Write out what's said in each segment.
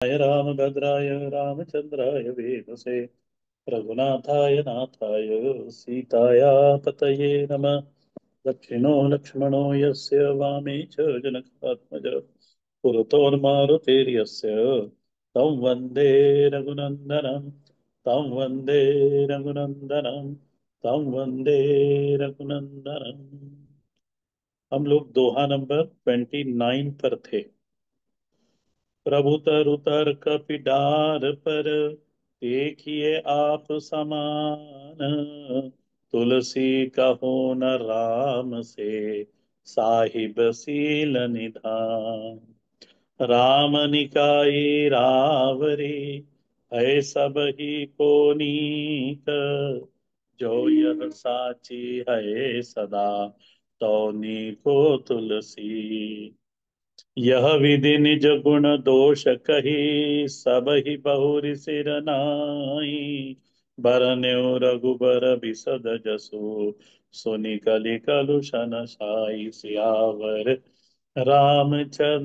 रामभद्राय रामचंद्राय वेधसे रघुनाथाय नाथाय सीताया पतये नमः। दक्षिणो लक्ष्मणो यस्य वामे च जनकात्मज पुरतोर्मारुतेर्यस्य तं वन्दे रघुनन्दनं तं वन्दे रघुनन्दनं तं वन्दे रघुनन्दनम। हम लोग दोहा नंबर 29 पर थे। प्रभु तरु तर कपिडार पर देखिए आप समान। तुलसी कहो न राम से साहिब सील निधान। रामनिकाये रावरे है सब ही को नीक। जो यह साची है सदा तो नीको तुलसी। यह विधि निज गुण दोष कही सब ही बहुरी सिर नाई। बरन्यो रघुबर बिसद जसु सुनि कलि कलुषन साई। सियावर रामचंद्र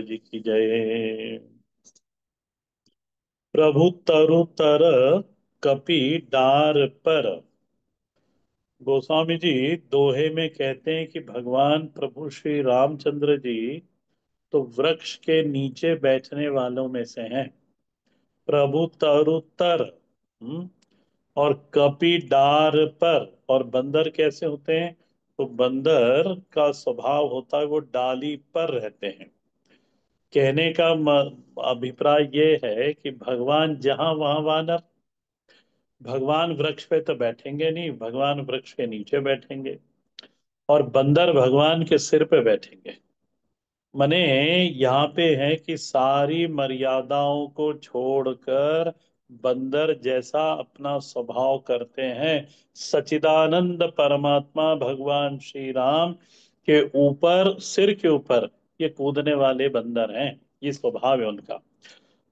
जी की जय। प्रभु तरु तर कपि डार पर। गोस्वामी जी दोहे में कहते हैं कि भगवान प्रभु श्री रामचंद्र जी तो वृक्ष के नीचे बैठने वालों में से हैं। प्रभु तरुतर और कपि डार पर। और बंदर कैसे होते हैं? तो बंदर का स्वभाव होता है वो डाली पर रहते हैं। कहने का अभिप्राय ये है कि भगवान जहां वहां वानर। भगवान वृक्ष पे तो बैठेंगे नहीं, भगवान वृक्ष के नीचे बैठेंगे। और बंदर भगवान के सिर पे बैठेंगे। मने यहाँ पे है कि सारी मर्यादाओं को छोड़कर बंदर जैसा अपना स्वभाव करते हैं। सचिदानंद परमात्मा भगवान श्री राम के ऊपर, सिर के ऊपर ये कूदने वाले बंदर हैं। ये स्वभाव है उनका।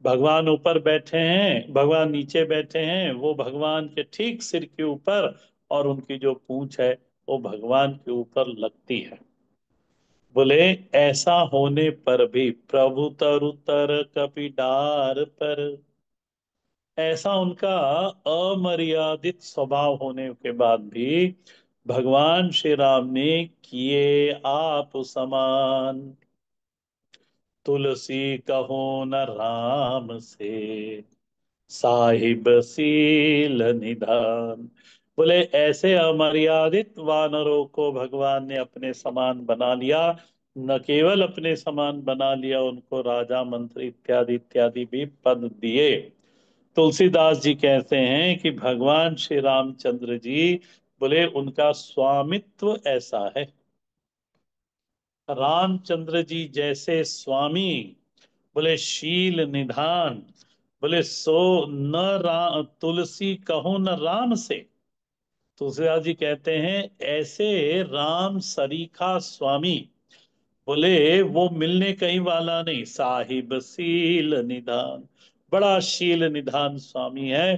भगवान ऊपर बैठे हैं, भगवान नीचे बैठे हैं, वो भगवान के ठीक सिर के ऊपर। और उनकी जो पूंछ है वो भगवान के ऊपर लगती है। बोले ऐसा होने पर भी प्रभु तरु तर कपिडार पर। ऐसा उनका अमर्यादित स्वभाव होने के बाद भी भगवान श्री राम ने किए आप समान। तुलसी कहो न राम से साहिब सील निधान। बोले ऐसे अमर्यादित वानरों को भगवान ने अपने समान बना लिया। न केवल अपने समान बना लिया, उनको राजा मंत्री इत्यादि इत्यादि भी पद दिए। तुलसीदास जी कहते हैं कि भगवान श्री रामचंद्र जी बोले उनका स्वामित्व ऐसा है। रामचंद्र जी जैसे स्वामी, बोले शील निधान। बोले सो न तुलसी कहो न राम से। तुलसीदास जी कहते हैं ऐसे राम सरीखा स्वामी बोले वो मिलने कहीं वाला नहीं। साहिब सील निधान, बड़ा शील निधान स्वामी है।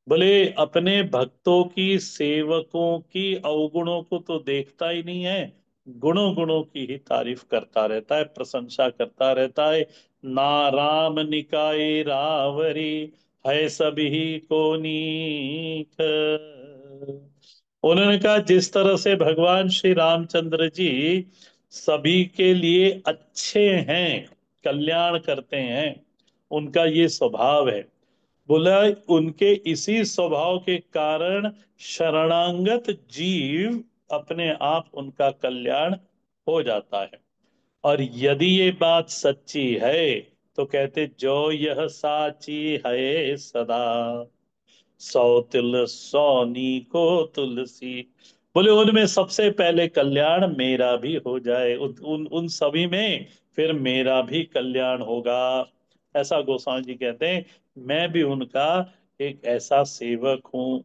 बोले अपने भक्तों की, सेवकों की अवगुणों को तो देखता ही नहीं है। गुणों गुणों की ही तारीफ करता रहता है, प्रशंसा करता रहता है। नाराम निकाय रावरी है सभी को नीक। उन्होंने कहा जिस तरह से भगवान श्री रामचंद्र जी सभी के लिए अच्छे हैं, कल्याण करते हैं, उनका ये स्वभाव है। बोला उनके इसी स्वभाव के कारण शरणागत जीव अपने आप उनका कल्याण हो जाता है। और यदि ये बात सच्ची है तो कहते जो यह साची है सदा सौ तिल सौनी को तुलसी। बोले उनमें सबसे पहले कल्याण मेरा भी हो जाए, उन सभी में फिर मेरा भी कल्याण होगा। ऐसा गोस्वामी जी कहते हैं। मैं भी उनका एक ऐसा सेवक हूं।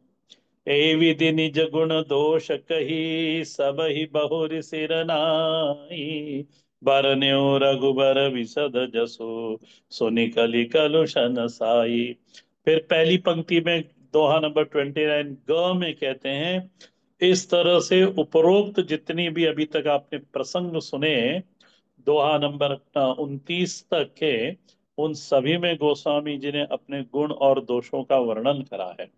ए विधि निज गुण दोष कही सब ही बहुर सिर नाई। बरन्यो रघुबर विसद जसु सुनि कलि कलुषन साई। फिर पहली पंक्ति में दोहा नंबर 29 ग में कहते हैं इस तरह से उपरोक्त जितनी भी अभी तक आपने प्रसंग सुने, दोहा नंबर 29 तक के, उन सभी में गोस्वामी जी ने अपने गुण और दोषों का वर्णन करा है।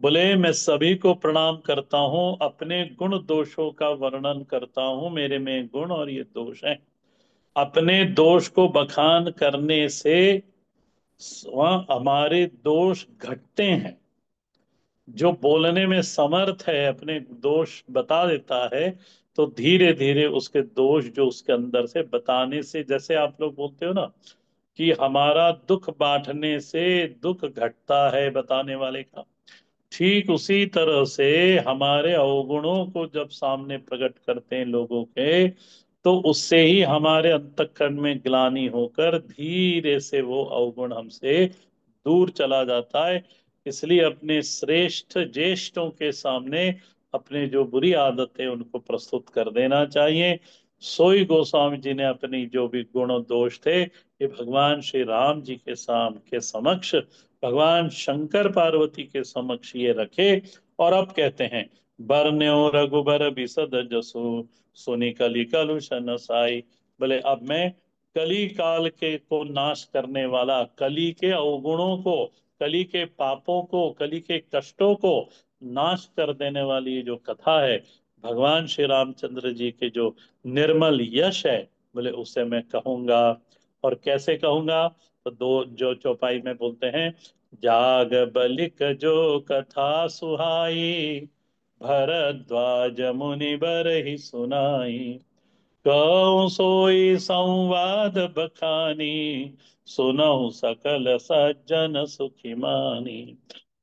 बोले मैं सभी को प्रणाम करता हूँ, अपने गुण दोषों का वर्णन करता हूँ, मेरे में गुण और ये दोष हैं। अपने दोष को बखान करने से वह हमारे दोष घटते हैं। जो बोलने में समर्थ है अपने दोष बता देता है, तो धीरे धीरे उसके दोष जो उसके अंदर से बताने से, जैसे आप लोग बोलते हो ना कि हमारा दुख बांटने से दुख घटता है बताने वाले का, ठीक उसी तरह से हमारे अवगुणों को जब सामने प्रकट करते हैं लोगों के, तो उससे ही हमारे अंतःकरण में ग्लानि होकर धीरे से वो अवगुण हमसे दूर चला जाता है। इसलिए अपने श्रेष्ठ ज्येष्ठों के सामने अपने जो बुरी आदतें उनको प्रस्तुत कर देना चाहिए। सोई गोस्वामी जी ने अपनी जो भी गुण और दोष थे, ये भगवान श्री राम जी के समक्ष, भगवान शंकर पार्वती के समक्ष ये रखे। और अब कहते हैं, बरन्यो रघुबर बिसद जसु, सुनि कली कलुष साई। बोले अब मैं कली काल के को नाश करने वाला, कली के अवगुणों को, कली के पापों को, कली के कष्टों को नाश कर देने वाली ये जो कथा है, भगवान श्री रामचंद्र जी के जो निर्मल यश है, बोले उसे मैं कहूंगा। और कैसे कहूंगा? तो दो जो चौपाई में बोलते हैं, जाग बलिक जो कथा सुहाई, भरद्वाज मुनि बरहि सुनाई, कहूँ सोई संवाद बखानी, सुनहु सकल सज्जन सुखी मानी।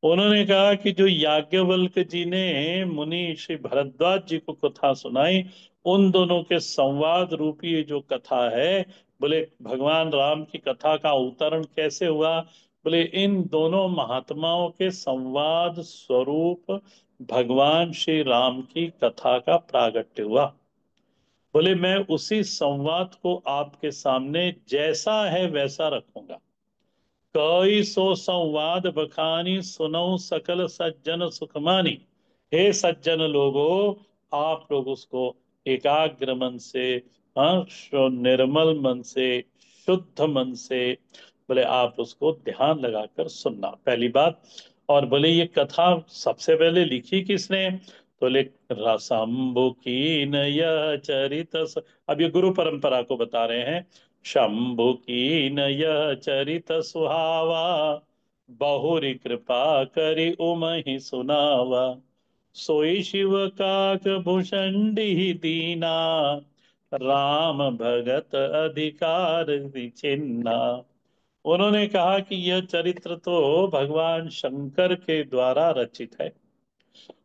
उन्होंने कहा कि जो याज्ञवल्क्य जी ने मुनि श्री भरद्वाज जी को कथा सुनाई, उन दोनों के संवाद रूपी ये जो कथा है, बोले भगवान राम की कथा का अवतरण कैसे हुआ? बोले इन दोनों महात्माओं के संवाद स्वरूप भगवान श्री राम की कथा का प्रागट्य हुआ। बोले मैं उसी संवाद को आपके सामने जैसा है वैसा रखूंगा। कई सो संवाद बखानी, सुनो सकल सज्जन सुखमानी। हे सज्जन लोगो, आप लोग उसको एकाग्र मन से, हाँ, निर्मल मन से, शुद्ध मन से, बोले आप उसको ध्यान लगाकर सुनना, पहली बात। और बोले ये कथा सबसे पहले लिखी किसने? तो ले शंभु कीन यह अब ये गुरु परंपरा को बता रहे हैं। शंभु कीन यह चरित सुहावा, बहुरी कृपा करी उमहि सुनावा, सोई शिव काक भूषंडी दीना, राम भगत अधिकार विचिन्ना। उन्होंने कहा कि यह चरित्र तो भगवान शंकर के द्वारा रचित है,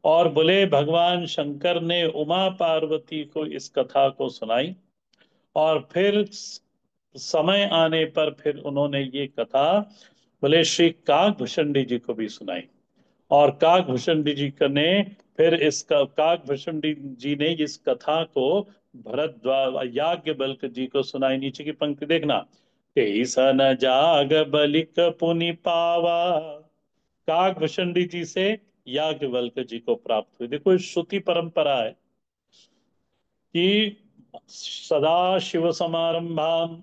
और बोले भगवान शंकर ने उमा पार्वती को इस कथा को सुनाई, और फिर समय आने पर फिर उन्होंने ये कथा बोले श्री काकभूषण जी को भी सुनाई। और काकभूषण जी ने फिर काकभूषण जी ने इस कथा को भरद्वाज याज्ञवल्क्य जी को सुनाई। नीचे की पंक्ति देखना, तेसन जाग बलिक पुनि पावा, काकभूषण जी से याज्ञवल्क्य जी को प्राप्त हुई। देखो इस श्रुति परंपरा है कि सदा शिव समारंभाम,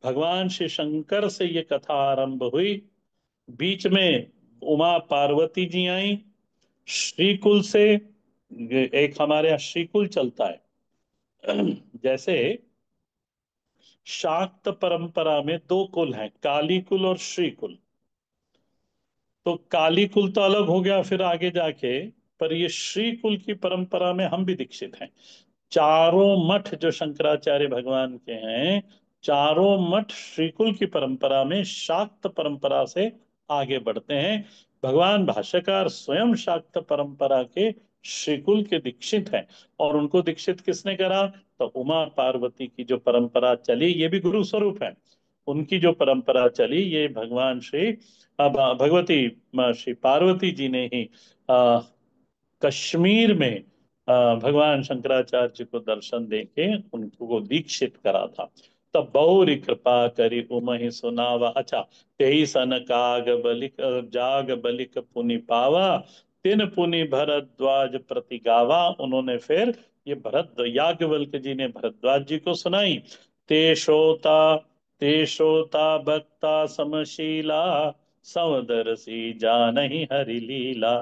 भगवान श्री शंकर से ये कथा आरंभ हुई, बीच में उमा पार्वती जी आई, श्रीकुल से, एक हमारे यहाँ श्रीकुल चलता है जैसे शाक्त परंपरा में दो कुल हैं, काली कुल और श्रीकुल। तो काली कुल तो अलग हो गया फिर आगे जाके, पर ये श्रीकुल की परंपरा में हम भी दीक्षित हैं। चारों मठ जो शंकराचार्य भगवान के हैं, चारों मठ श्रीकुल की परंपरा में शाक्त परंपरा से आगे बढ़ते हैं। भगवान भाष्यकार स्वयं शाक्त परंपरा के श्रीकुल के दीक्षित हैं। और उनको दीक्षित किसने करा? तो उमा पार्वती की जो परंपरा चली, ये भी गुरु स्वरूप है, उनकी जो परंपरा चली, ये भगवान श्री भगवती श्री पार्वती जी ने ही कश्मीर में भगवान शंकराचार्य जी को दर्शन देके उनको दीक्षित करा था। तब बहुरी कृपा करी उमहि सुनावा। अच्छा, तेई सन काग बलिक जाग बलिक पुनि पावा, तिन पुनि भरद्वाज प्रति गावा। उन्होंने फिर ये भरत याज्ञवल्क्य जी ने भरद्वाज जी को सुनाई। ते श्रोता ते श्रोता भक्ता समशीला, समदर्शी जानहि हरि लीला।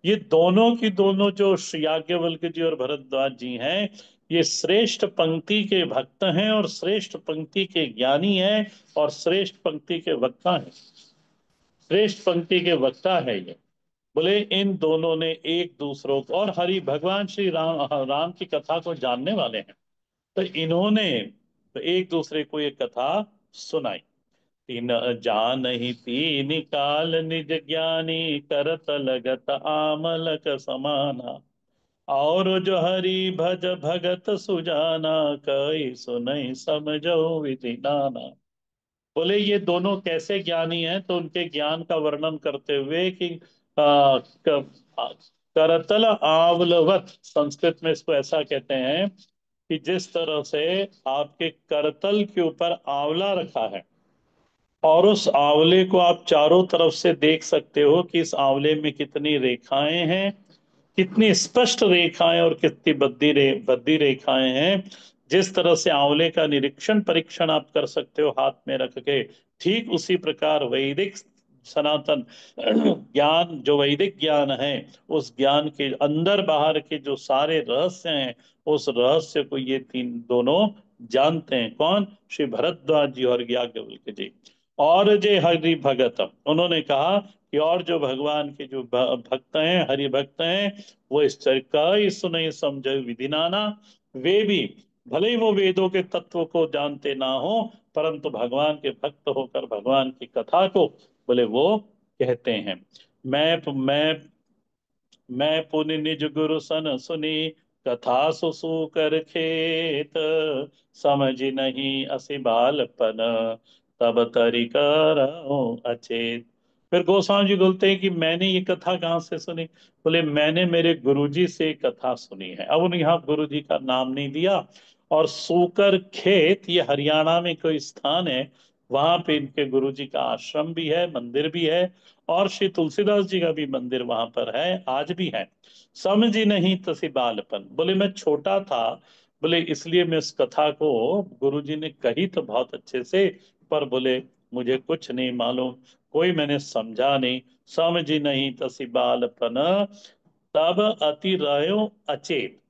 ये दोनों की दोनों जो श्री याज्ञवल्क्य जी और भरद्वाज जी हैं, ये श्रेष्ठ पंक्ति के भक्त हैं और श्रेष्ठ पंक्ति के ज्ञानी हैं और श्रेष्ठ पंक्ति के वक्ता हैं। श्रेष्ठ पंक्ति के वक्ता है ये। बोले इन दोनों ने एक दूसरों को, और हरि भगवान श्री राम की कथा को जानने वाले हैं, तो इन्होंने तो एक दूसरे को ये कथा सुनाई। तीन जान ही तीन काल निज ज्ञानी, करत लगत आमलक समाना। और जो हरि भज भगत सुजाना, कई सुनई समझो विधि नाना। बोले ये दोनों कैसे ज्ञानी हैं, तो उनके ज्ञान का वर्णन करते हुए कि आ, करतल आवलवत, संस्कृत में इसको ऐसा कहते हैं कि जिस तरह से आपके करतल के ऊपर आंवला रखा है और उस आंवले को आप चारों तरफ से देख सकते हो कि इस आंवले में कितनी रेखाएं हैं, कितनी स्पष्ट रेखाएं और कितनी बद्दी रेखाएं हैं। जिस तरह से आंवले का निरीक्षण परीक्षण आप कर सकते हो हाथ में रख के, ठीक उसी प्रकार वैदिक सनातन ज्ञान, जो वैदिक ज्ञान है, उस ज्ञान के अंदर बाहर के जो सारे रहस्य हैं, उस रहस्य को ये तीन दोनों जानते हैं। कौन? श्री भरद्वाज जी और याज्ञवल्क्य जी। और जे हरि भगत, उन्होंने कहा कि और जो भगवान के जो भक्त हैं, हरि भक्त हैं, वो इस चरित्र का ही सुने समझे विधि नाना। वे भी भले ही वो वेदों के तत्व को जानते ना हो, परंतु भगवान के भक्त होकर भगवान की कथा को बोले वो कहते हैं। मैं मैं पुनि निज गुरु सन सुनी, कथा सुसूकर खेत, समझ नहीं असि बालपन, तब तरी करऊं अचेत। फिर गोस्वामी जी बोलते हैं कि मैंने ये कथा कहाँ से सुनी? बोले मैंने मेरे गुरुजी से कथा सुनी है। अब उन्होंने यहाँ गुरुजी का नाम नहीं दिया। और सूकर खेत ये हरियाणा में कोई स्थान है, वहां पे इनके गुरुजी का आश्रम भी है, मंदिर भी है, और श्री तुलसीदास जी का भी मंदिर वहां पर है, आज भी है। समझी नहीं तसी बालपन, बोले मैं छोटा था, बोले इसलिए मैं इस कथा को गुरुजी ने कही तो बहुत अच्छे से, पर बोले मुझे कुछ नहीं मालूम, कोई मैंने समझा नहीं। समझी नहीं तसी बालपन, तब अति रहो अचेत।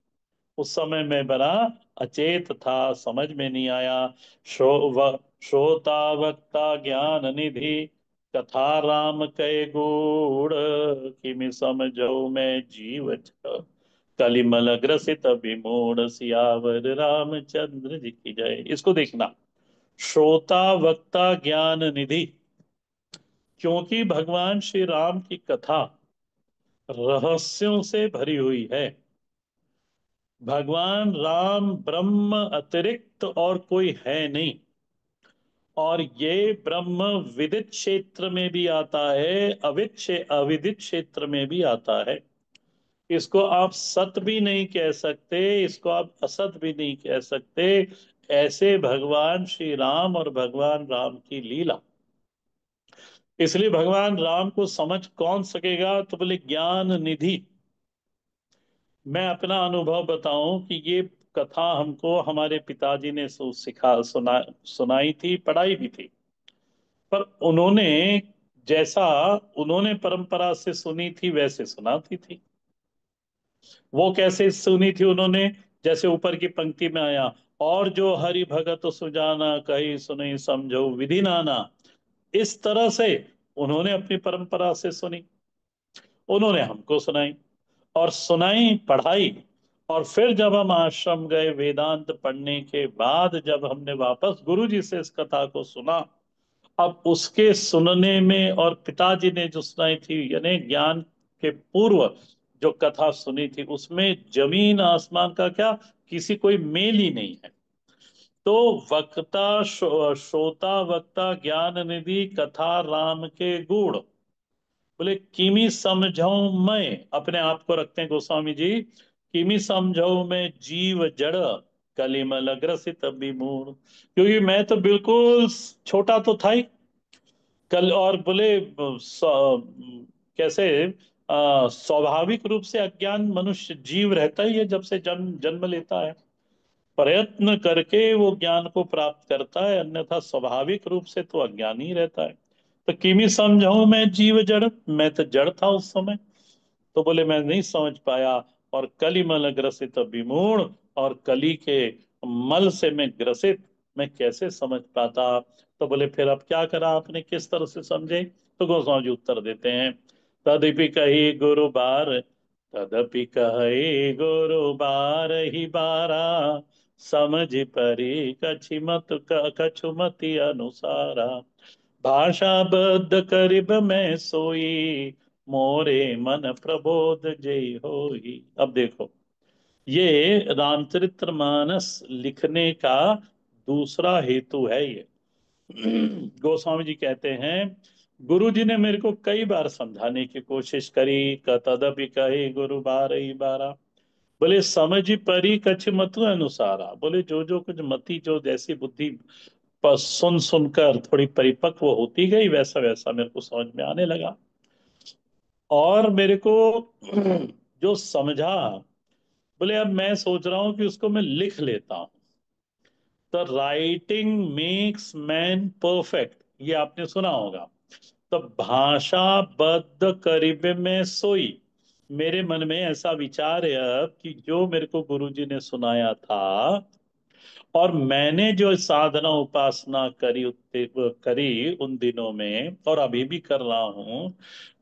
उस समय मैं बड़ा अचेत था, समझ में नहीं आया। श्रोता वक्ता ज्ञान निधि, कथा राम कै गूढ़, किमि समझो मैं जीव छ, कलिमल ग्रसित विमूढ़। सियावर रामचंद्र जी की जय। इसको देखना, श्रोता वक्ता ज्ञान निधि, क्योंकि भगवान श्री राम की कथा रहस्यों से भरी हुई है। भगवान राम ब्रह्म अतिरिक्त और कोई है नहीं, और ये ब्रह्म विदित क्षेत्र में भी आता है, अविदित क्षेत्र में भी आता है। इसको आप सत भी नहीं कह सकते, इसको आप असत भी नहीं कह सकते। ऐसे भगवान श्री राम और भगवान राम की लीला। इसलिए भगवान राम को समझ कौन सकेगा? तो बोले ज्ञान निधि। मैं अपना अनुभव बताऊं कि ये कथा हमको हमारे पिताजी ने सुनाई थी, पढ़ाई भी थी। पर उन्होंने जैसा उन्होंने परंपरा से सुनी थी वैसे सुनाती थी। वो कैसे सुनी थी उन्होंने? जैसे ऊपर की पंक्ति में आया, और जो हरि भगत सुजाना, कही सुनी समझो विधि नाना। इस तरह से उन्होंने अपनी परंपरा से सुनी, उन्होंने हमको सुनाई, और सुनाई, पढ़ाई। और फिर जब हम आश्रम गए वेदांत पढ़ने के बाद, जब हमने वापस गुरु जी से इस कथा को सुना, अब उसके सुनने में और पिताजी ने जो सुनाई थी, यानी ज्ञान के पूर्व जो कथा सुनी थी, उसमें जमीन आसमान का क्या, किसी कोई मेल ही नहीं है। तो श्रोता वक्ता ज्ञान निधि, कथा राम के गुण। बोले किमी समझाऊं मैं, अपने आप को रखते हैं गोस्वामी जी, किमी समझाऊं मैं जीव जड़, कलिमल ग्रसित विमूढ़। क्योंकि मैं तो बिल्कुल छोटा तो था ही, कल, और बोले कैसे स्वाभाविक रूप से अज्ञान मनुष्य जीव रहता ही है जब से जन्म जन्म लेता है। प्रयत्न करके वो ज्ञान को प्राप्त करता है, अन्यथा स्वाभाविक रूप से तो अज्ञानी ही रहता है। तो किमी समझाऊं मैं जीव जड़, मैं तो जड़ था उस समय। तो बोले मैं नहीं समझ पाया, और कली मल ग्रसित विमूढ़, और कली के मल से मैं ग्रसित, मैं कैसे समझ पाता। तो बोले फिर अब क्या करा आपने, किस तरह से समझे। तो गोस्वामी जी उत्तर देते हैं, तदपि कही गुरु बार, तदपि कही गुरु बार ही बारा, समझ परी कछिमत कछुमति अनुसारा, भाषा बद्ध करिब मैं सोई, मोरे मन प्रबोध जय होई। अब देखो, ये रामचरितमानस लिखने का दूसरा हेतु है ये। गोस्वामी जी कहते हैं, गुरु जी ने मेरे को कई बार समझाने की कोशिश करी, तदपि कहे गुरु बारही बारा, बोले समझ परी कछ मत अनुसारा, बोले जो जो कुछ मति, जो जैसी बुद्धि सुन सुनकर थोड़ी परिपक्व होती गई, वैसा वैसा मेरे को समझ में आने लगा। और मेरे को जो समझा, बोले अब मैं सोच रहा हूं कि उसको मैं लिख लेता हूं। तो राइटिंग मेक्स मैन परफेक्ट, ये आपने सुना होगा। तो भाषा बद्ध करीब में सोई, मेरे मन में ऐसा विचार है अब कि जो मेरे को गुरुजी ने सुनाया था, और मैंने जो साधना उपासना करी उन दिनों में, और अभी भी कर रहा हूं,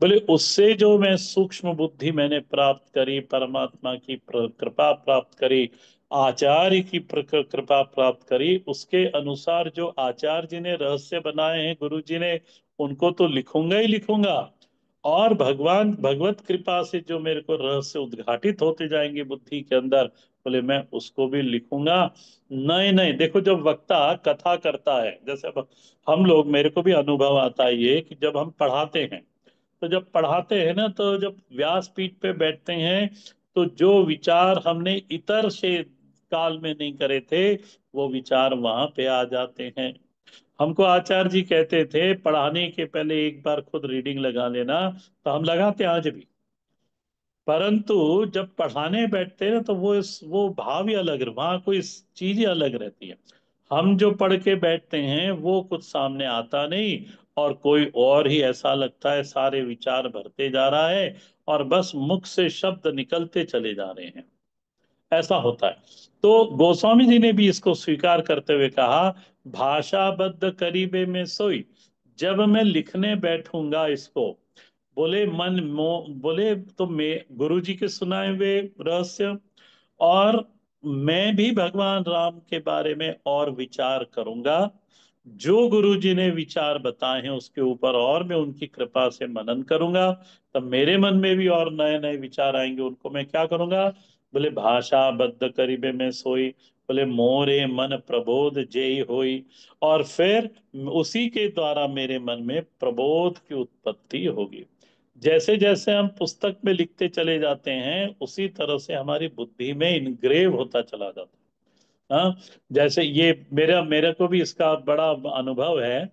बोले उससे जो मैं सूक्ष्म बुद्धि मैंने प्राप्त करी, परमात्मा की कृपा प्राप्त करी, आचार्य की कृपा प्राप्त करी, उसके अनुसार जो आचार्य जी ने रहस्य बनाए हैं गुरु जी ने, उनको तो लिखूंगा ही लिखूंगा। और भगवान भगवत कृपा से जो मेरे को रहस्य उद्घाटित होते जाएंगे बुद्धि के अंदर, बोले मैं उसको भी लिखूंगा। नहीं नहीं, देखो जब वक्ता कथा करता है, जैसे अब हम लोग, मेरे को भी अनुभव आता है ये, कि जब हम पढ़ाते हैं, तो जब पढ़ाते हैं ना, तो जब व्यासपीठ पे बैठते हैं, तो जो विचार हमने इतर से काल में नहीं करे थे, वो विचार वहां पे आ जाते हैं। हमको आचार्य जी कहते थे, पढ़ाने के पहले एक बार खुद रीडिंग लगा लेना, तो हम लगाते हैं आज भी। परंतु जब पढ़ाने बैठते हैं ना, तो वो भाव ही अलग, वहां कोई चीज ही अलग रहती है। हम जो पढ़ के बैठते हैं वो कुछ सामने आता नहीं, और कोई और ही ऐसा लगता है, सारे विचार भरते जा रहा है, और बस मुख से शब्द निकलते चले जा रहे हैं, ऐसा होता है। तो गोस्वामी जी ने भी इसको स्वीकार करते हुए कहा, भाषाबद्ध करीबे में सोई, जब मैं लिखने बैठूंगा इसको, बोले बोले तो मैं गुरु जी के सुनाए हुए रहस्य, और मैं भी भगवान राम के बारे में और विचार करूंगा, जो गुरु जी ने विचार बताए हैं उसके ऊपर, और मैं उनकी कृपा से मनन करूंगा, तब मेरे मन में भी और नए नए विचार आएंगे, उनको मैं क्या करूंगा। बोले भाषा बद्ध करीबे में सोई, बोले मोरे मन प्रबोध जेई होई, और फिर उसी के द्वारा मेरे मन में प्रबोध की उत्पत्ति होगी। जैसे जैसे हम पुस्तक में लिखते चले जाते हैं, उसी तरह से हमारी बुद्धि में इनग्रेव होता चला जाता है। हाँ, जैसे ये मेरा मेरे को भी इसका बड़ा अनुभव है।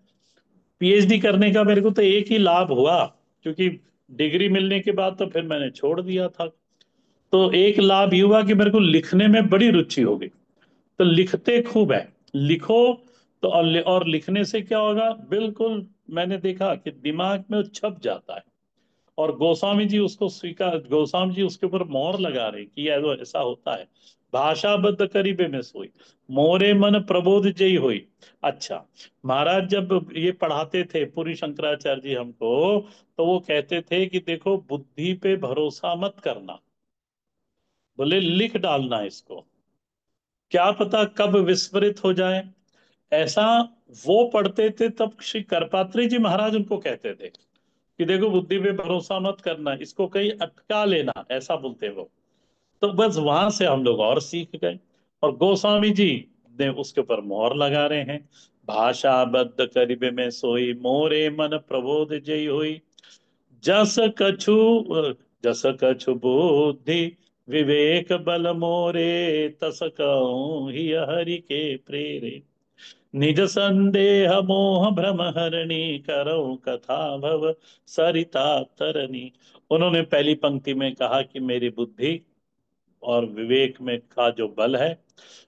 पीएचडी करने का मेरे को तो एक ही लाभ हुआ, क्योंकि डिग्री मिलने के बाद तो फिर मैंने छोड़ दिया था। तो एक लाभ ये हुआ कि मेरे को लिखने में बड़ी रुचि हो गई। तो लिखते खूब है, लिखो। तो और लिखने से क्या होगा, बिल्कुल मैंने देखा कि दिमाग में वो छप जाता है। और गोस्वामी जी उसको स्वीकार, गोस्वामी जी उसके ऊपर मोहर लगा रहे कि ये ऐसा होता है। भाषाबद्ध करीबे में सोई, मोरे मन प्रबोध जई हुई। अच्छा, महाराज जब ये पढ़ाते थे पूरी शंकराचार्य जी हमको, तो वो कहते थे कि देखो बुद्धि पे भरोसा मत करना, बोले लिख डालना इसको, क्या पता कब विस्मृत हो जाए। ऐसा वो पढ़ते थे, तब श्री करपात्री जी महाराज उनको कहते थे कि देखो बुद्धि पे भरोसा मत करना, इसको कहीं अटका लेना, ऐसा बोलते वो। तो बस वहां से हम लोग और सीख गए, और गोस्वामी जी ने उसके ऊपर मोहर लगा रहे हैं, भाषा बद्ध करिबे में सोई, मोरे मन प्रबोध जई हुई, जस कछु जस कछु बुद्धि विवेक बल मोरे, तस कहूँ ही हरि के प्रेरे, निज संदेह मोह भ्रम हरणी, करो कथा भव सरिता तरनी। उन्होंने पहली पंक्ति में कहा कि मेरी बुद्धि और विवेक में का जो बल है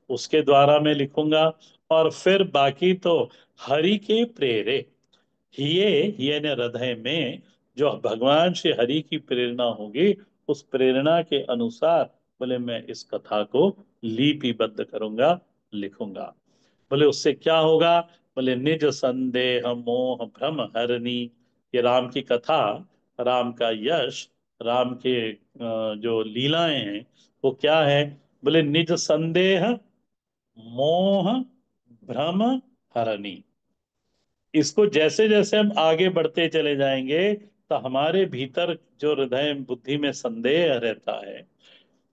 उसके द्वारा मैं लिखूंगा। और फिर बाकी तो हरि के प्रेरे, ये ने हृदय में जो भगवान श्री हरि की प्रेरणा होगी, उस प्रेरणा के अनुसार बोले मैं इस कथा को लिपिबद्ध करूंगा, लिखूंगा। बोले उससे क्या होगा? बोले निज संदेह मोह भ्रम हरनी। ये राम की कथा, राम का यश, राम के जो लीलाएं हैं वो क्या है? बोले निज संदेह मोह भ्रम हरनी। इसको जैसे जैसे हम आगे बढ़ते चले जाएंगे तो हमारे भीतर जो हृदय बुद्धि में संदेह रहता है,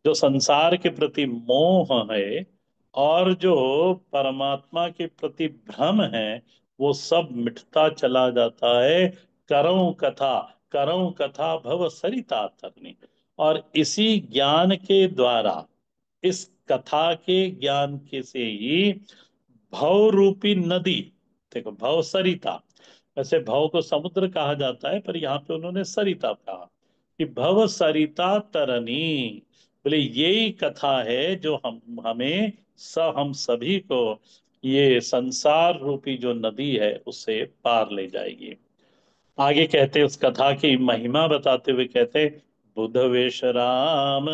जो संसार के प्रति मोह है, और जो परमात्मा के प्रति भ्रम है, वो सब मिटता चला जाता है। करो कथा भव सरिता तरनी। और इसी ज्ञान के द्वारा, इस कथा के ज्ञान के से ही भव रूपी नदी, देखो भव सरिता, वैसे भव को समुद्र कहा जाता है पर यहाँ पे उन्होंने सरिता कहा, कि भव सरिता तरनी। बोले यही कथा है जो हमें हम सभी को ये संसार रूपी जो नदी है उससे पार ले जाएगी। आगे कहते उस कथा की महिमा बताते हुए कहते, बुध वेश राम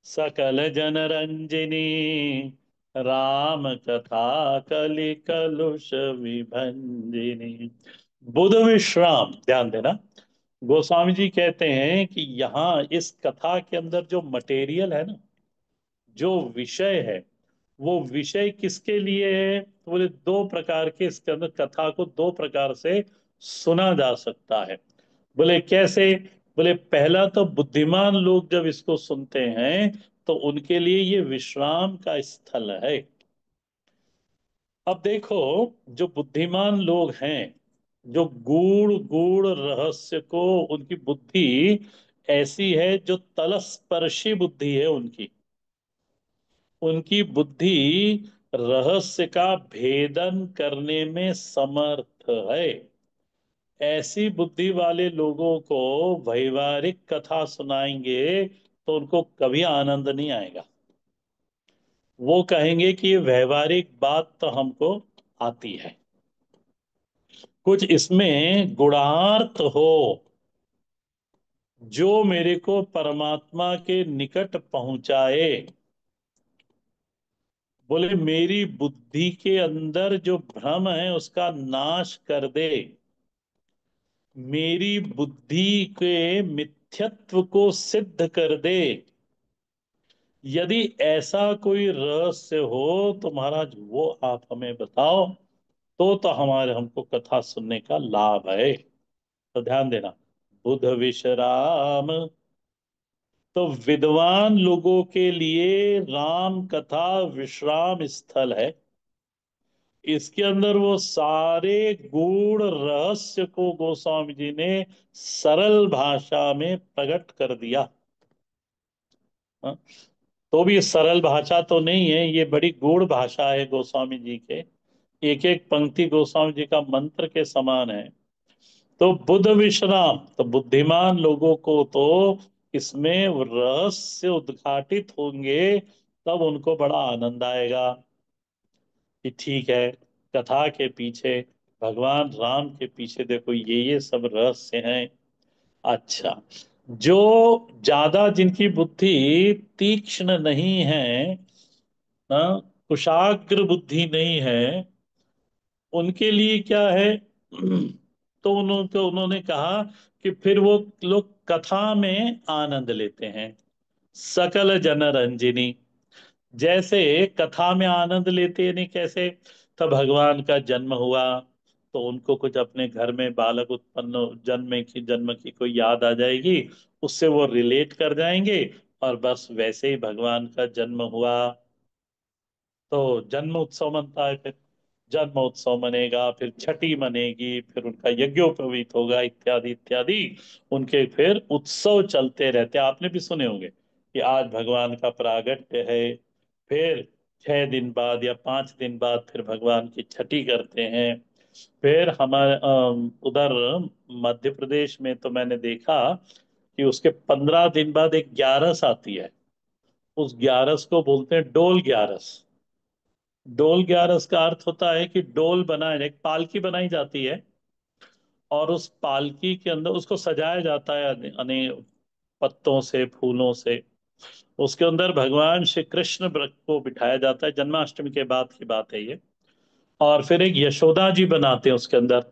सकल जनरंजनी, राम कथा कलि कलुष विभंजनी। बुध विश्राम, ध्यान देना, गोस्वामी जी कहते हैं कि यहाँ इस कथा के अंदर जो मटेरियल है ना, जो विषय है, वो विषय किसके लिए है? तो बोले दो प्रकार के, इसके अंदर कथा को दो प्रकार से सुना जा सकता है। बोले कैसे? बोले पहला तो बुद्धिमान लोग जब इसको सुनते हैं तो उनके लिए ये विश्राम का स्थल है। अब देखो, जो बुद्धिमान लोग हैं, जो गूढ़ गूढ़ रहस्य को, उनकी बुद्धि ऐसी है, जो तलस्पर्शी बुद्धि है उनकी। उनकी बुद्धि रहस्य का भेदन करने में समर्थ है। ऐसी बुद्धि वाले लोगों को वैवाहिक कथा सुनाएंगे तो उनको कभी आनंद नहीं आएगा। वो कहेंगे कि ये व्यवहारिक बात तो हमको आती है, कुछ इसमें गुणार्थ हो जो मेरे को परमात्मा के निकट पहुंचाए। बोले मेरी बुद्धि के अंदर जो भ्रम है उसका नाश कर दे, मेरी बुद्धि के मिथ्यत्व को सिद्ध कर दे। यदि ऐसा कोई रहस्य हो तो महाराज वो आप हमें बताओ, तो हमारे हमको कथा सुनने का लाभ है। तो ध्यान देना, बुध विश्राम, तो विद्वान लोगों के लिए राम कथा विश्राम स्थल है। इसके अंदर वो सारे गूढ़ रहस्य को गोस्वामी जी ने सरल भाषा में प्रकट कर दिया। हाँ? तो भी ये सरल भाषा तो नहीं है, ये बड़ी गूढ़ भाषा है गोस्वामी जी के। एक एक पंक्ति गोस्वामी जी का मंत्र के समान है। तो बुध विश्राम, तो बुद्धिमान लोगों को तो इसमें रहस्य उद्घाटित होंगे, तब उनको बड़ा आनंद आएगा कि ठीक है, कथा के पीछे, भगवान राम के पीछे देखो ये सब रहस्य हैं। अच्छा, जो ज्यादा जिनकी बुद्धि तीक्ष्ण नहीं है, ना, कुशाग्र बुद्धि नहीं है, उनके लिए क्या है? तो उन्होंने कहा कि फिर वो लोग कथा में आनंद लेते हैं। सकल जनरंजनी, जैसे कथा में आनंद लेते हैं, नहीं कैसे? तब भगवान का जन्म हुआ तो उनको कुछ अपने घर में बालक उत्पन्न जन्म की कोई याद आ जाएगी, उससे वो रिलेट कर जाएंगे, और बस वैसे ही भगवान का जन्म हुआ तो जन्म उत्सव मनता है। फिर जन्म उत्सव मनेगा, फिर छठी मनेगी, फिर उनका यज्ञोपवीत होगा, इत्यादि इत्यादि। उनके फिर उत्सव चलते रहते हैं। आपने भी सुने होंगे कि आज भगवान का प्रागट्य है, फिर 6 दिन बाद या 5 दिन बाद फिर भगवान की छठी करते हैं। फिर हमारे उधर मध्य प्रदेश में तो मैंने देखा कि उसके 15 दिन बाद एक ग्यारस आती है। उस ग्यारस को बोलते हैं डोल ग्यारस। डोल ग्यारस का अर्थ होता है कि डोल बनाए, एक पालकी बनाई जाती है, और उस पालकी के अंदर उसको सजाया जाता है अनेक पत्तों से, फूलों से। उसके अंदर भगवान श्री कृष्ण को बिठाया जाता है, जन्माष्टमी के बाद की बात है ये। और फिर एक यशोदा जी बनाते हैं उसके अंदर।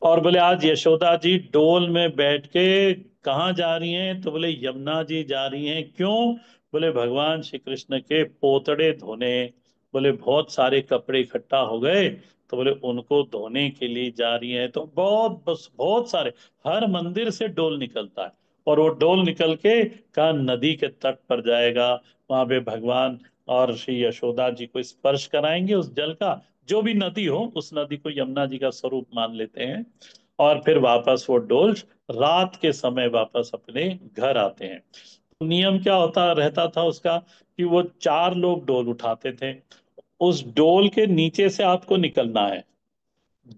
और बोले आज यशोदा जी डोल में बैठ के कहाँ जा रही हैं, तो बोले यमुना जी जा रही हैं। क्यों? बोले भगवान श्री कृष्ण के पोतड़े धोने। बोले बहुत सारे कपड़े इकट्ठा हो गए, तो बोले उनको धोने के लिए जा रही हैं। तो बहुत, बस बहुत सारे, हर मंदिर से डोल निकलता है। और वो डोल निकल के कहा नदी के तट पर जाएगा। वहां पे भगवान और श्री यशोदा जी को स्पर्श कराएंगे उस जल का। जो भी नदी हो, उस नदी को यमुना जी का स्वरूप मान लेते हैं। और फिर वापस वो डोल रात के समय वापस अपने घर आते हैं। तो नियम क्या होता रहता था उसका, कि वो चार लोग डोल उठाते थे। उस डोल के नीचे से आपको निकलना है।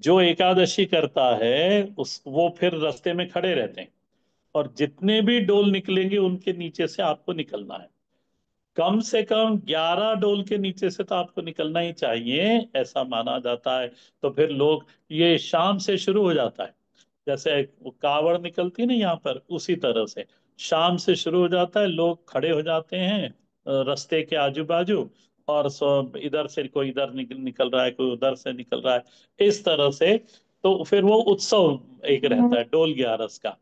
जो एकादशी करता है उस वो फिर रास्ते में खड़े रहते हैं, और जितने भी डोल निकलेंगे उनके नीचे से आपको निकलना है। कम से कम 11 डोल के नीचे से तो आपको निकलना ही चाहिए, ऐसा माना जाता है। तो फिर लोग, ये शाम से शुरू हो जाता है, जैसे वो कावड़ निकलती है ना यहाँ पर, उसी तरह से शाम से शुरू हो जाता है। लोग खड़े हो जाते हैं रास्ते के आजू बाजू, और सब इधर से कोई इधर निकल रहा है, कोई उधर से निकल रहा है, इस तरह से। तो फिर वो उत्सव एक रहता है डोल ग्यारस का।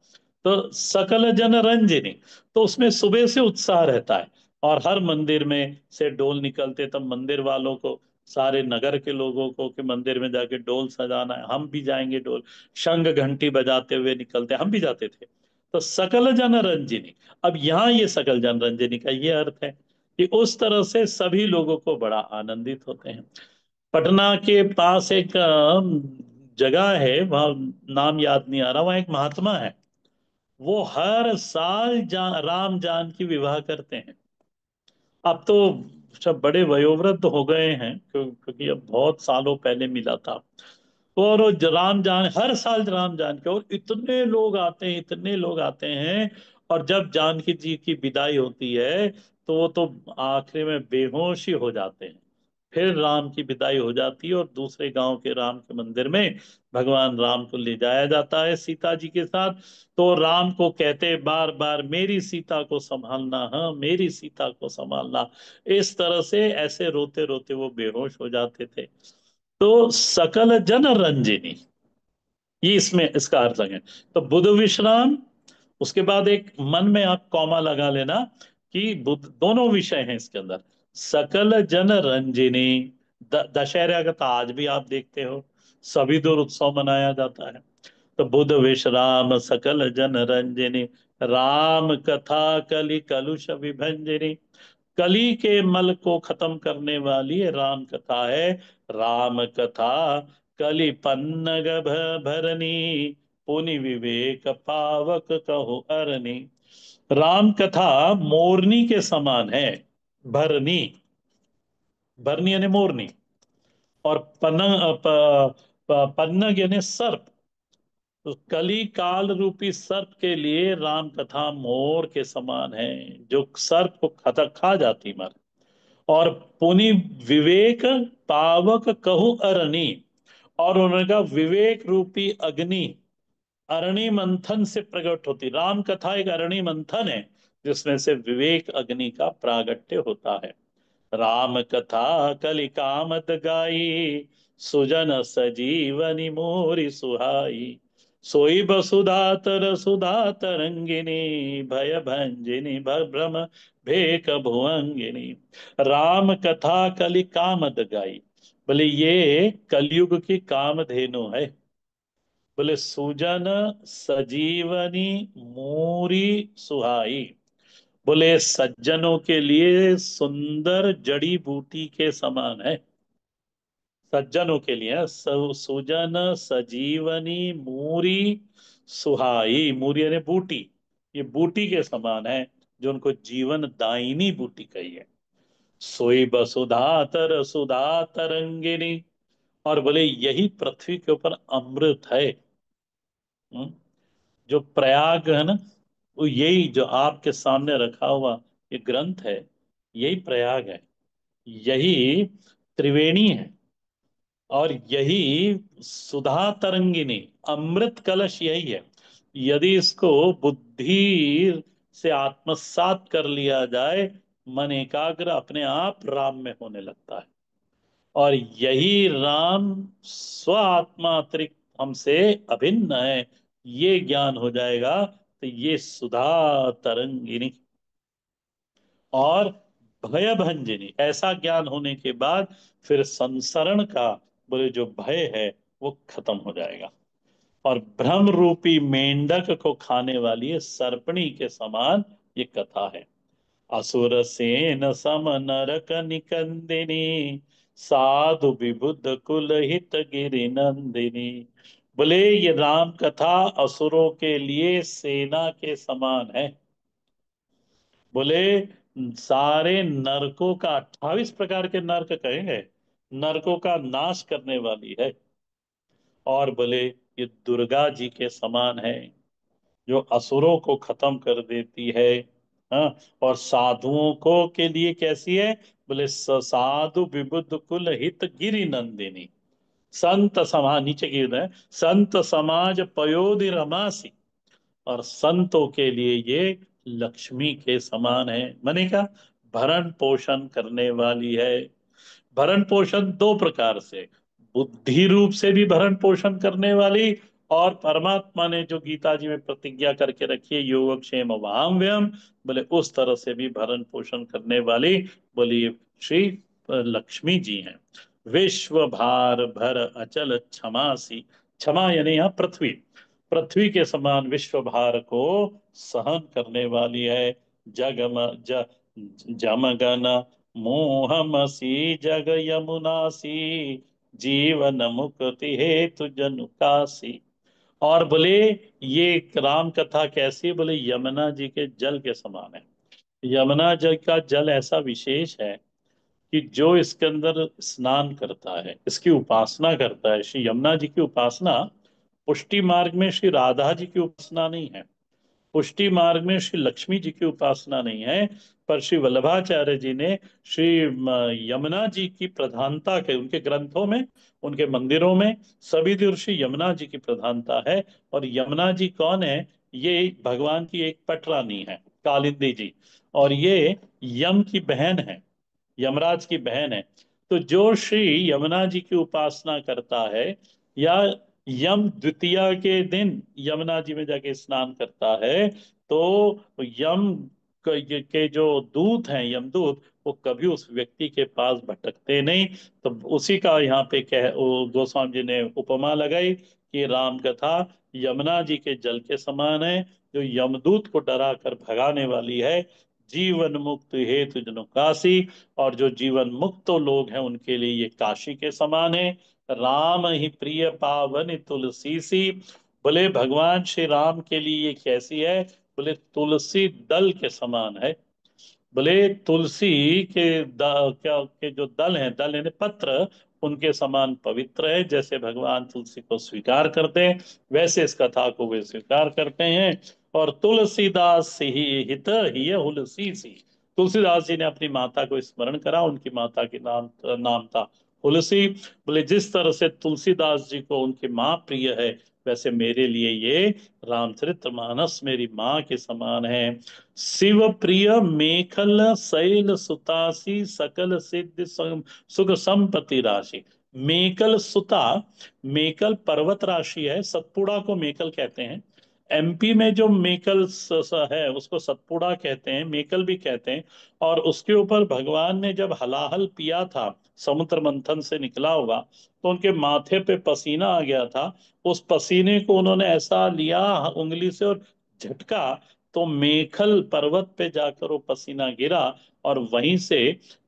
तो सकल जन रंजनी, तो उसमें सुबह से उत्साह रहता है। और हर मंदिर में से डोल निकलते, तब मंदिर वालों को, सारे नगर के लोगों को, कि मंदिर में जाके डोल सजाना है, हम भी जाएंगे डोल। शंख घंटी बजाते हुए निकलते, हम भी जाते थे। तो सकल जन रंजनी, अब यहाँ ये सकल जन रंजनी का ये अर्थ है कि उस तरह से सभी लोगों को बड़ा आनंदित होते हैं। पटना के पास एक जगह है, वहाँ नाम याद नहीं आ रहा, वहाँ एक महात्मा है। वो हर साल राम जानकी विवाह करते हैं। अब तो सब बड़े वयोवृद्ध हो गए हैं, क्योंकि अब बहुत सालों पहले मिला था। और वो राम जान हर साल राम जान के, और इतने लोग आते हैं, इतने लोग आते हैं। और जब जानकी जी की विदाई होती है, तो वो तो आखिरी में बेहोश ही हो जाते हैं। फिर राम की विदाई हो जाती है, और दूसरे गांव के राम के मंदिर में भगवान राम को ले जाया जाता है सीता जी के साथ। तो राम को कहते बार बार, मेरी सीता को संभालना, हाँ मेरी सीता को संभालना। इस तरह से ऐसे रोते रोते वो बेहोश हो जाते थे। तो सकल जन रंजिनी, ये इसमें इसका अर्थ है। तो बुध विश्राम, उसके बाद एक मन में आप कॉमा लगा लेना कि बुध, दोनों विषय हैं इसके अंदर। सकल जन रंजिनी, दशहरा का तो आज भी आप देखते हो, सभी दूर उत्सव मनाया जाता है। तो बुध विश्राम सकल जन रंजिनी, राम कथा कलि कलुष विभंजनी। कली के मल को खत्म करने वाली ये राम कथा है। राम कथा कलि पन्नग भरनी, पुनि विवेक पावक कहो अरनी। राम कथा मोरनी के समान है। भरनी, भरनी यानी मोरनी। और पन्नग यानी सर्प। तो कली काल रूपी सर्प के लिए राम कथा मोर के समान है, जो सर्प को खता खा जाती मर। और पुनि विवेक पावक कहु अरणी, और उन्होंने कहा विवेक रूपी अग्नि अरणि मंथन से प्रकट होती। राम कथा एक अरणि मंथन है, जिसमें से विवेक अग्नि का प्रागट्य होता है। राम कथा कलि कामत गाई, सुजन सजीवनी मोरि सुहाई। सोई बसुधा तर सुधा तरंगिनी, भय भंजिनी भ्रम भेक भुअंगिनी। राम कथा कलि कामद गाई, बोले ये कलयुग की कामधेनु है। बोले सुजन सजीवनी मूरी सुहाई, बोले सज्जनों के लिए सुंदर जड़ी बूटी के समान है। सज्जनों के लिए सुजन सजीवनी मूरी सुहाई, मूरी यानी बूटी, ये बूटी के समान है, जो उनको जीवन दायिनी बूटी कही है। सोई बसुधा तर सुधा तरंगिनी, और बोले यही पृथ्वी के ऊपर अमृत है। हम्म? जो प्रयाग है ना, वो यही जो आपके सामने रखा हुआ ये ग्रंथ है, यही प्रयाग है, यही त्रिवेणी है, और यही सुधा तरंगिनी, अमृत कलश यही है। यदि इसको बुद्धि से आत्मसात कर लिया जाए, मन एकाग्र अपने आप राम में होने लगता है। और यही राम स्व आत्मा अतिरिक्त हमसे अभिन्न है, ये ज्ञान हो जाएगा तो ये सुधा तरंगिनी और भयभंजनी, ऐसा ज्ञान होने के बाद फिर संसरण का, बोले जो भय है, वो खत्म हो जाएगा। और भ्रम रूपी मेंढक को खाने वाली ये सर्पणी के समान ये कथा है। असुर सेन सम नरक निकंदिनी, साधु विबुद्ध कुल हित गिरि नंदिनी। बोले ये राम कथा असुरों के लिए सेना के समान है। बोले सारे नरकों का, 28 प्रकार के नरक कहेंगे, नरकों का नाश करने वाली है। और बोले ये दुर्गा जी के समान है, जो असुरों को खत्म कर देती है। हाँ, और साधुओं को के लिए कैसी है? बोले साधु विबुद्ध कुल हित गिरि नंदिनी, संत समाज, नीचे गिर है, संत समाज पयोधि रमासी, और संतों के लिए ये लक्ष्मी के समान है। माने क्या? भरण पोषण करने वाली है। भरण पोषण दो प्रकार से, बुद्धि रूप से भी भरण पोषण करने वाली, और परमात्मा ने जो गीता जी में प्रतिज्ञा करके रखी है, योगक्षेम वाम व्यम, बोले उस तरह से भी भरण पोषण करने वाली, बोलिए श्री लक्ष्मी जी हैं। विश्व भार भर अचल क्षमासी, क्षमा यानी यहाँ पृथ्वी, पृथ्वी के समान विश्व भार को सहन करने वाली है। जगम ज जमगन मोहमसी जग यमुनासी, जीवन मुक्ति हेतु जनुकासी। और बोले ये राम कथा कैसी है? बोले यमुना जी के जल के समान है। यमुना जल का जल ऐसा विशेष है कि जो इसके अंदर स्नान करता है, इसकी उपासना करता है, श्री यमुना जी की उपासना, पुष्टि मार्ग में श्री राधा जी की उपासना नहीं है, पुष्टि मार्ग में श्री लक्ष्मी जी की उपासना नहीं है, पर श्री वल्लभाचार्य जी ने श्री यमुना जी की प्रधानता के, उनके ग्रंथों में, उनके मंदिरों में सभी दिन श्री यमुना जी की प्रधानता है। और यमुना जी कौन है? ये भगवान की एक पटरानी है, कालिंदी जी, और ये यम की बहन है, यमराज की बहन है। तो जो श्री यमुना जी की उपासना करता है, या यम द्वितीया के दिन यमुना जी में जाके स्नान करता है, तो यम के जो दूत हैं, यमदूत, वो कभी उस व्यक्ति के पास भटकते नहीं। तो उसी का यहाँ पे गोस्वामी जी ने उपमा लगाई कि राम कथा यमुना जी के जल के समान है, जो यमदूत को डरा कर भगाने वाली है। जीवन मुक्त हेतु जनु काशी, और जो जीवन मुक्त लोग हैं उनके लिए ये काशी के समान है। राम ही प्रिय पावन तुलसी सी, बोले भगवान श्री राम के लिए ये कैसी है? बोले तुलसी दल के समान है। बोले तुलसी के क्या के जो दल हैं, दल यानी पत्र, उनके समान पवित्र है। जैसे भगवान तुलसी को स्वीकार करते हैं, वैसे इस कथा को वे स्वीकार करते हैं। और तुलसीदास ही हित ही हुलसी सी, तुलसीदास जी ने अपनी माता को स्मरण करा, उनकी माता के नाम नाम था तुलसी। बोले जिस तरह से तुलसीदास जी को उनकी माँ प्रिय है, वैसे मेरे लिए ये रामचरितमानस मेरी माँ के समान है। शिव प्रिय मेखल शैल सुतासी, सकल सिद्ध सुख संपत्ति राशि। मेकल सुता, मेकल पर्वत राशि है, सतपुड़ा को मेकल कहते हैं। एमपी में जो मेकल है उसको सतपुड़ा कहते हैं, मेकल भी कहते हैं। और उसके ऊपर भगवान ने जब हलाहल पिया था, समुद्र मंथन से निकला होगा, तो उनके माथे पे पसीना आ गया था। उस पसीने को उन्होंने ऐसा लिया उंगली से और झटका, तो मेखल पर्वत पे जाकर वो पसीना गिरा, और वहीं से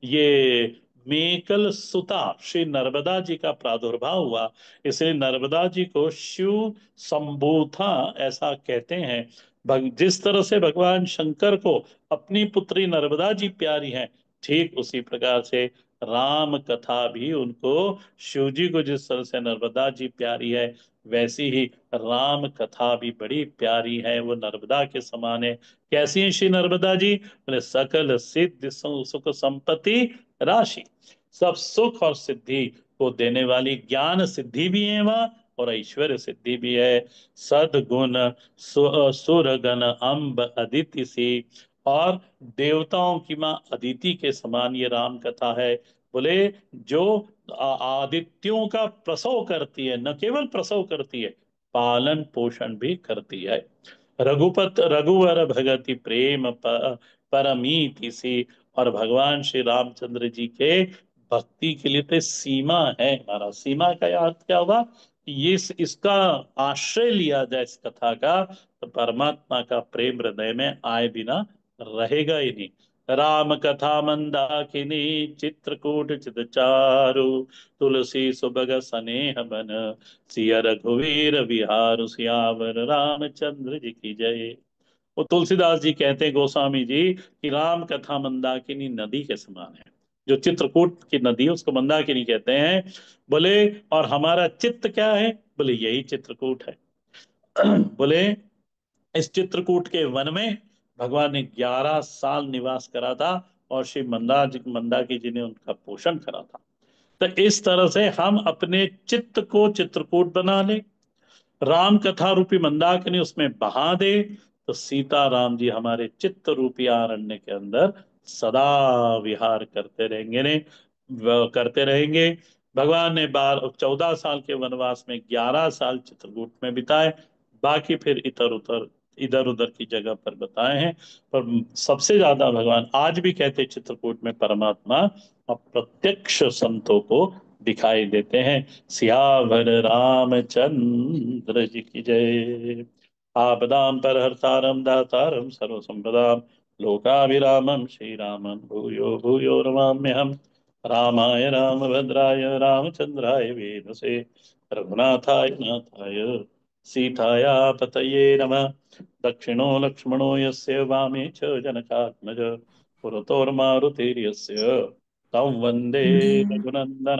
ये मेकल सुता श्री नर्मदा जी का प्रादुर्भाव हुआ। इसलिए नर्मदा जी को शिव संबूथा ऐसा कहते हैं। जिस तरह से भगवान शंकर को अपनी पुत्री नर्मदा जी प्यारी हैं, ठीक उसी प्रकार से राम कथा भी उनको, शिव जी को जिस तरह से नर्मदा जी प्यारी है, वैसी ही राम कथा भी बड़ी प्यारी है, वो नर्मदा के समान है। कैसी है श्री नर्मदा जी? बोले सकल सिद्ध सुख संपत्ति राशि, सब सुख और सिद्धि को देने वाली ज्ञान सिद्धि भी है वहाँ, और ऐश्वर्य सिद्धि भी है। सदगुण सुर गण अम्ब अदिति सी, और देवताओं की माँ अदिति के समान ये राम कथा है। बोले जो आदित्यों का प्रसव करती है, न केवल प्रसव करती है, पालन पोषण भी करती है। रघुपत रघुवर भगति प्रेम परमीति सी, और भगवान श्री रामचंद्र जी के भक्ति के लिए तो सीमा है। हमारा सीमा का अर्थ क्या होगा? ये इसका आश्रय लिया जाए इस कथा का, तो परमात्मा का प्रेम हृदय में आए बिना रहेगा ही नहीं। राम कथा मंदाकिनी चित्रकूट चित चारु, तुलसी सुबग सनेह बन, सिया रघुवीर विहार सियावर रामचंद्र जी की जय। वो तुलसीदास जी कहते हैं गोस्वामी जी कि राम कथा मंदाकिनी नदी के समान है। जो चित्रकूट की नदी है उसको मंदाकिनी कहते हैं। बोले और हमारा चित्त क्या है? बोले यही चित्रकूट है। बोले इस चित्रकूट के वन में भगवान ने 11 साल निवास करा था, और श्री मंदाकी जी ने उनका पोषण करा था। तो इस तरह से हम अपने चित्त को चित्रकूट बना ले, राम कथा रूपी मंदाकिनी उसमें बहा दे, तो सीता राम जी हमारे चित्त रूपी आरण्य के अंदर सदा विहार करते रहेंगे ने, करते रहेंगे। भगवान ने 14 साल के वनवास में 11 साल चित्रकूट में बिताए, बाकी फिर इधर उधर की जगह पर बताए हैं। पर सबसे ज्यादा भगवान आज भी कहते हैं चित्रकूट में परमात्मा अप्रत्यक्ष संतों को दिखाई देते हैं। सियावर रामचंद्र जी की जय। आपदाम पर हरतारम दातारम सर्व संपदाम, लोकाभिरामम श्री रामम भूयो भूयो रमाम्यहम्। रामाय रामभद्राय रामचंद्राय वेदसे, रघुनाथाय नाथाय सीताया पतये नमः। दक्षिणो लक्ष्मणो यस्य वामे च जनकात्मज, पुरतोर्मारुतिर्यस्य तं वन्दे रघुनन्दन।